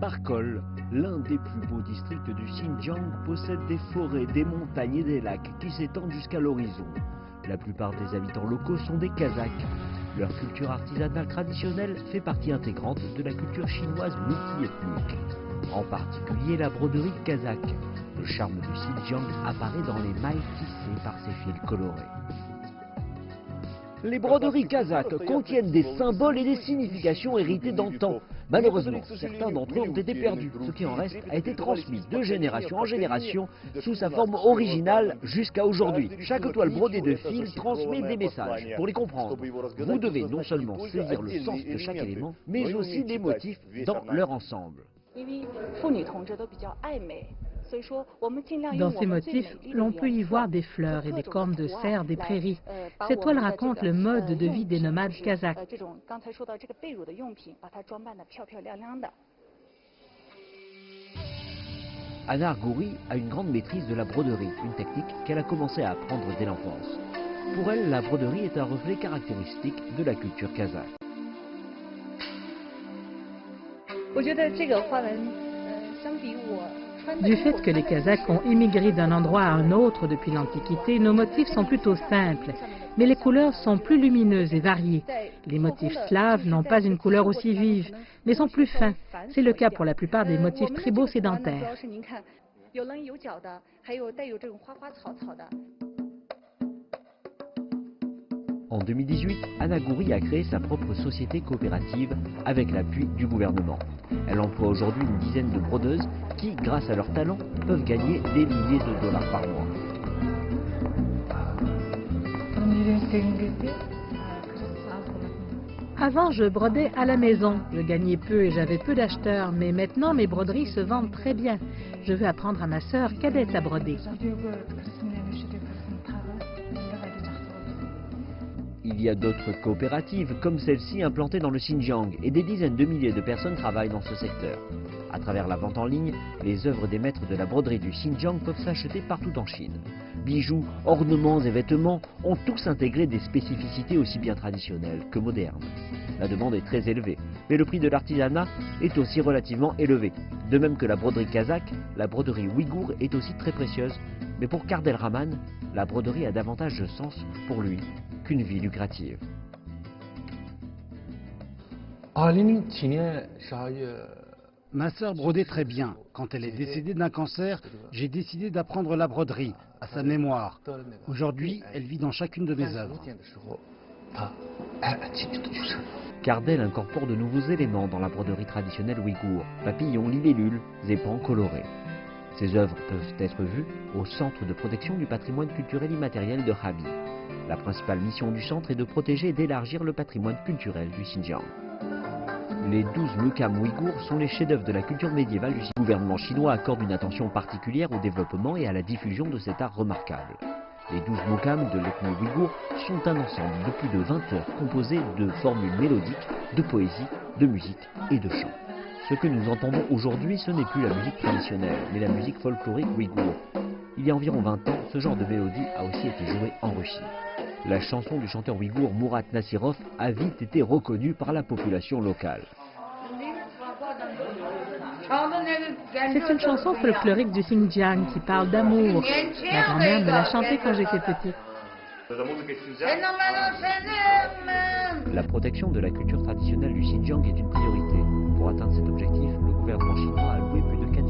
Barkol, l'un des plus beaux districts du Xinjiang, possède des forêts, des montagnes et des lacs qui s'étendent jusqu'à l'horizon. La plupart des habitants locaux sont des Kazakhs. Leur culture artisanale traditionnelle fait partie intégrante de la culture chinoise multiethnique. En particulier la broderie kazakh. Le charme du Xinjiang apparaît dans les mailles tissées par ses fils colorés. Les broderies kazakhes contiennent des symboles et des significations héritées d'antan. Malheureusement, certains d'entre eux ont été perdus. Ce qui en reste a été transmis de génération en génération sous sa forme originale jusqu'à aujourd'hui. Chaque toile brodée de fil transmet des messages. Pour les comprendre, vous devez non seulement saisir le sens de chaque élément, mais aussi les motifs dans leur ensemble. Dans ces motifs, l'on peut y voir des fleurs et des cornes de cerf des prairies. Cette toile raconte le mode de vie des nomades kazakhs. Anna Argouri a une grande maîtrise de la broderie, une technique qu'elle a commencé à apprendre dès l'enfance. Pour elle, la broderie est un reflet caractéristique de la culture kazakh. Du fait que les Kazakhs ont immigré d'un endroit à un autre depuis l'Antiquité, nos motifs sont plutôt simples, mais les couleurs sont plus lumineuses et variées. Les motifs slaves n'ont pas une couleur aussi vive, mais sont plus fins. C'est le cas pour la plupart des motifs tribaux sédentaires. En 2018, Anna Argouri a créé sa propre société coopérative avec l'appui du gouvernement. Elle emploie aujourd'hui une dizaine de brodeuses qui, grâce à leur talent, peuvent gagner des milliers de dollars par mois. Avant, je brodais à la maison. Je gagnais peu et j'avais peu d'acheteurs, mais maintenant mes broderies se vendent très bien. Je veux apprendre à ma sœur cadette à broder. Il y a d'autres coopératives comme celle-ci implantée dans le Xinjiang et des dizaines de milliers de personnes travaillent dans ce secteur. À travers la vente en ligne, les œuvres des maîtres de la broderie du Xinjiang peuvent s'acheter partout en Chine. Bijoux, ornements et vêtements ont tous intégré des spécificités aussi bien traditionnelles que modernes. La demande est très élevée, mais le prix de l'artisanat est aussi relativement élevé. De même que la broderie kazakh, la broderie ouïghour est aussi très précieuse. Mais pour Kardel Rahman, la broderie a davantage de sens pour lui qu'une vie lucrative. Ma sœur brodait très bien. Quand elle est décédée d'un cancer, j'ai décidé d'apprendre la broderie, à sa mémoire. Aujourd'hui, elle vit dans chacune de mes œuvres. Kardel incorpore de nouveaux éléments dans la broderie traditionnelle ouïghour, papillons, libellules et pans colorés. Ces œuvres peuvent être vues au Centre de protection du patrimoine culturel immatériel de Habi. La principale mission du centre est de protéger et d'élargir le patrimoine culturel du Xinjiang. Les 12 mukam ouïghours sont les chefs-d'œuvre de la culture médiévale du Xinjiang. Le gouvernement chinois accorde une attention particulière au développement et à la diffusion de cet art remarquable. Les 12 mukam de l'ethnie ouïghour sont un ensemble de plus de 20 heures composées de formules mélodiques, de poésie, de musique et de chant. Ce que nous entendons aujourd'hui, ce n'est plus la musique traditionnelle, mais la musique folklorique ouïghour. Il y a environ 20 ans, ce genre de mélodie a aussi été joué en Russie. La chanson du chanteur ouïghour Murat Nasirov a vite été reconnue par la population locale. C'est une chanson folklorique du Xinjiang qui parle d'amour. Ma grand-mère me l'a chantée quand j'étais petite. La protection de la culture traditionnelle du Xinjiang est une priorité. Pour atteindre cet objectif, le gouvernement chinois a alloué plus de 4